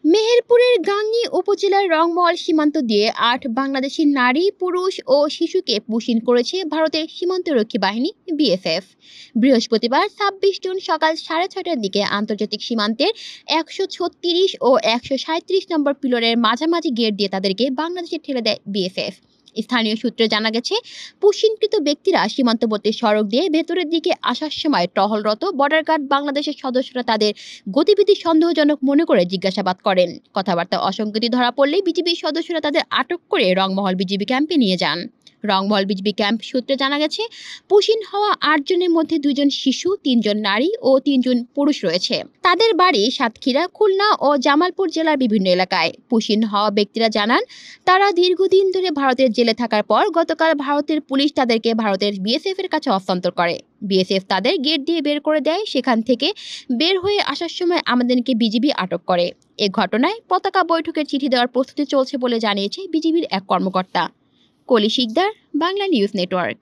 মেহেরপুরের গাংনী উপজেলার রংমহল সীমান্ত দিয়ে ৮ বাংলাদেশি নারী, পুরুষ ও শিশুকে পুশিন করেছে ভারতের সীমান্তরক্ষী বাহিনী বিএসএফ। বৃহস্পতিবার ২৬ জুন সকাল ৬:৩০টার দিকে আন্তর্জাতিক সীমান্তের ১৩৬ ও ১৩৭ নম্বর পিলরের মাঝামাঝি গেট দিয়ে তাদেরকে বাংলাদেশে ঠেলে দেয় বিএসএফ। স্থানীয় সূত্রে জানা গেছে, পুশিনকৃত ব্যক্তিরা সীমান্তবর্তী সড়ক দিয়ে ভেতরের দিকে আসার সময় টহলরত বর্ডার গার্ড বাংলাদেশের সদস্যরা তাদের গতিবিধি সন্দেহজনক মনে করে জিজ্ঞাসাবাদ করেন। কথাবার্তা অসঙ্গতি ধরা পড়লে বিজিবির সদস্যরা তাদের আটক করে রংমহল বিজিবি ক্যাম্পে নিয়ে যান। রংমহল বিজিবি ক্যাম্প সূত্রে জানা গেছে, পুশিন হওয়া ৮ জনের মধ্যে ২ জন শিশু, ৩ জন নারী ও ৩ জন পুরুষ রয়েছে। তাদের বাড়ি সাতক্ষীরা, খুলনা ও জামালপুর জেলার বিভিন্ন এলাকায়। পুশিন হওয়া ব্যক্তিরা জানান, তারা দীর্ঘদিন ধরে ভারতের জেলে থাকার পর গতকাল ভারতের পুলিশ তাদেরকে ভারতের বিএসএফ এর কাছে হস্তান্তর করে। বিএসএফ তাদের গেট দিয়ে বের করে দেয়। সেখান থেকে বের হয়ে আসার সময় আমাদেরকে বিজিবি আটক করে। এ ঘটনায় পতাকা বৈঠকের চিঠি দেওয়ার প্রস্তুতি চলছে বলে জানিয়েছে বিজিবির এক কর্মকর্তা। কলি শিকদার, বাংলা নিউজ নেটওয়ার্ক।